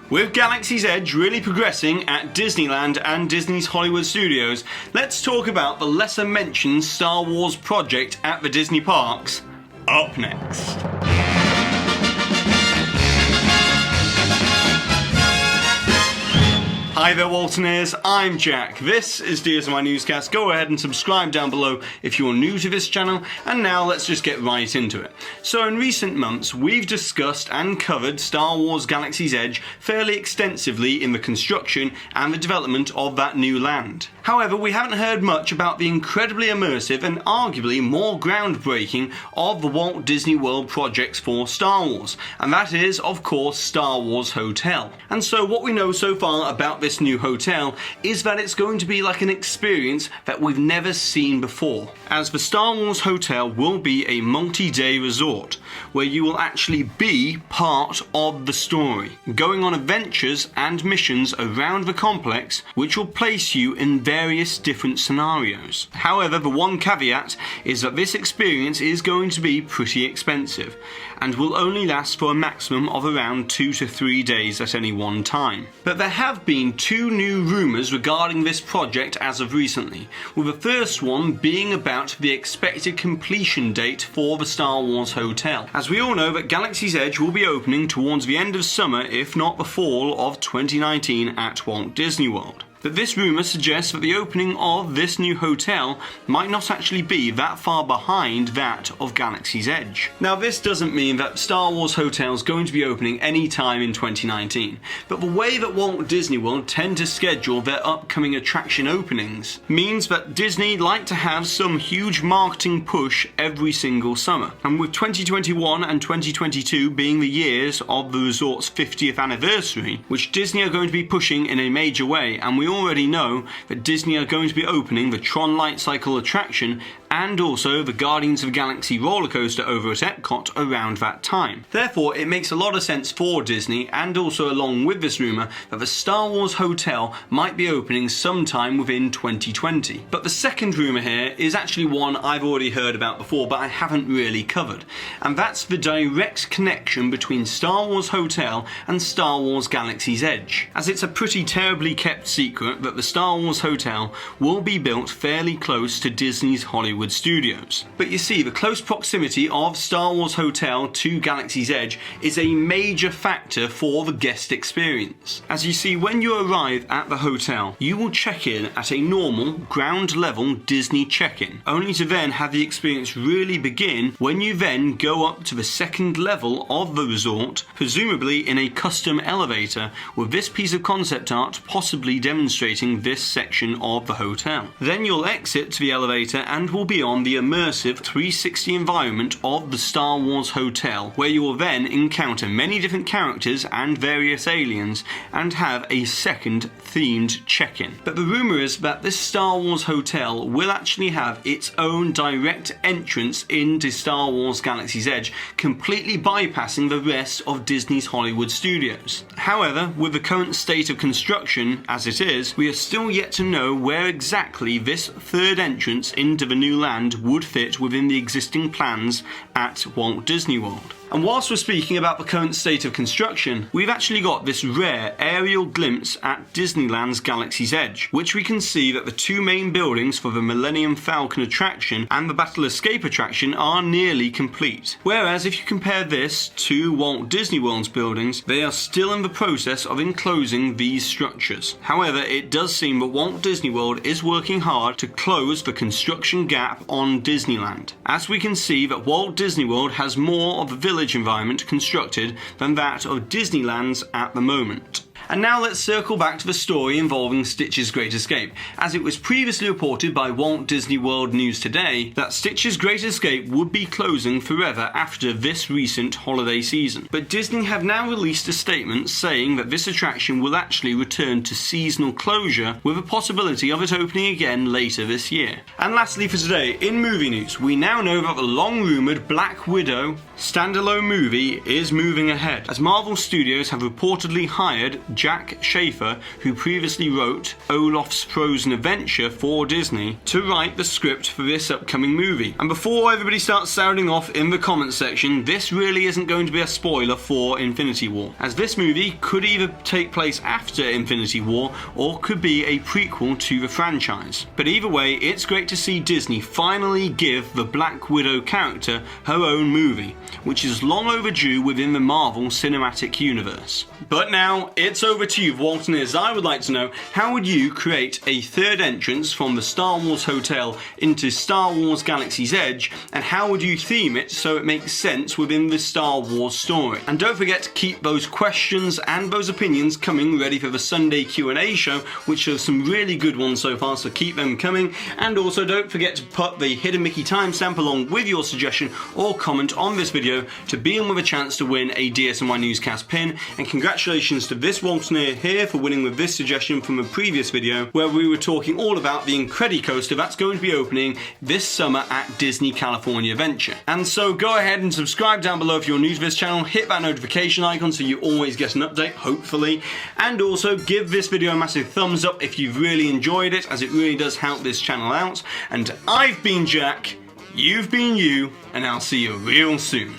With Galaxy's Edge really progressing at Disneyland and Disney's Hollywood Studios, let's talk about the lesser mentioned Star Wars project at the Disney parks. Up next. Hi there Waltonaires, I'm Jack. This is DSNY Newscast. Go ahead and subscribe down below if you're new to this channel, and now let's just get right into it. So in recent months, we've discussed and covered Star Wars Galaxy's Edge fairly extensively in the construction and the development of that new land. However, we haven't heard much about the incredibly immersive and arguably more groundbreaking of the Walt Disney World projects for Star Wars, and that is, of course, Star Wars Hotel. And so what we know so far about this new hotel is that it's going to be like an experience that we've never seen before, as the Star Wars Hotel will be a multi-day resort where you will actually be part of the story, going on adventures and missions around the complex which will place you in various different scenarios. However, the one caveat is that this experience is going to be pretty expensive and will only last for a maximum of around 2 to 3 days at any one time. But there have been two new rumours regarding this project as of recently, with the first one being about the expected completion date for the Star Wars Hotel. As we all know that Galaxy's Edge will be opening towards the end of summer, if not the fall of 2019 at Walt Disney World. But this rumour suggests that the opening of this new hotel might not actually be that far behind that of Galaxy's Edge. Now, this doesn't mean that Star Wars Hotel is going to be opening any time in 2019, but the way that Walt Disney World tend to schedule their upcoming attraction openings means that Disney like to have some huge marketing push every single summer. And with 2021 and 2022 being the years of the resort's 50th anniversary, which Disney are going to be pushing in a major way, and we already know that Disney are going to be opening the Tron Light Cycle attraction and also the Guardians of the Galaxy roller coaster over at Epcot around that time. Therefore, it makes a lot of sense for Disney, and also along with this rumour, that the Star Wars Hotel might be opening sometime within 2020. But the second rumour here is actually one I've already heard about before, but I haven't really covered, and that's the direct connection between Star Wars Hotel and Star Wars Galaxy's Edge, as it's a pretty terribly kept secret that the Star Wars Hotel will be built fairly close to Disney's Hollywood Studios. But you see, the close proximity of Star Wars Hotel to Galaxy's Edge is a major factor for the guest experience. As you see, when you arrive at the hotel, you will check in at a normal ground level Disney check-in, only to then have the experience really begin when you then go up to the second level of the resort, presumably in a custom elevator, with this piece of concept art possibly demonstrating this section of the hotel. Then you'll exit to the elevator and will be on the immersive 360 environment of the Star Wars Hotel, where you will then encounter many different characters and various aliens and have a second themed check-in. But the rumour is that this Star Wars Hotel will actually have its own direct entrance into Star Wars Galaxy's Edge, completely bypassing the rest of Disney's Hollywood Studios. However, with the current state of construction as it is, we are still yet to know where exactly this third entrance into the new land would fit within the existing plans at Walt Disney World. And whilst we're speaking about the current state of construction, we've actually got this rare aerial glimpse at Disneyland's Galaxy's Edge, which we can see that the two main buildings for the Millennium Falcon attraction and the Battle Escape attraction are nearly complete. Whereas if you compare this to Walt Disney World's buildings, they are still in the process of enclosing these structures. However, it does seem that Walt Disney World is working hard to close the construction gap on Disneyland, as we can see that Walt Disney World has more of a village environment constructed than that of Disneyland's at the moment. And now let's circle back to the story involving Stitch's Great Escape, as it was previously reported by Walt Disney World News Today that Stitch's Great Escape would be closing forever after this recent holiday season. But Disney have now released a statement saying that this attraction will actually return to seasonal closure, with a possibility of it opening again later this year. And lastly for today, in movie news, we now know that the long-rumoured Black Widow standalone movie is moving ahead, as Marvel Studios have reportedly hired Jack Schaefer, who previously wrote Olaf's Frozen Adventure for Disney, to write the script for this upcoming movie. And before everybody starts sounding off in the comments section, this really isn't going to be a spoiler for Infinity War, as this movie could either take place after Infinity War or could be a prequel to the franchise. But either way, it's great to see Disney finally give the Black Widow character her own movie, which is long overdue within the Marvel Cinematic Universe. But now, it's over to you, Walt, and I would like to know, how would you create a third entrance from the Star Wars Hotel into Star Wars Galaxy's Edge, and how would you theme it so it makes sense within the Star Wars story? And don't forget to keep those questions and those opinions coming ready for the Sunday Q&A show, which are some really good ones so far, so keep them coming. And also don't forget to put the Hidden Mickey timestamp along with your suggestion or comment on this video to be in with a chance to win a DSNY Newscast pin. And congratulations to this Waltner here for winning with this suggestion from a previous video where we were talking all about the Incredicoaster that's going to be opening this summer at Disney California Adventure. And so go ahead and subscribe down below if you're new to this channel, hit that notification icon so you always get an update, hopefully, and also give this video a massive thumbs up if you've really enjoyed it, as it really does help this channel out. And I've been Jack, you've been you, and I'll see you real soon.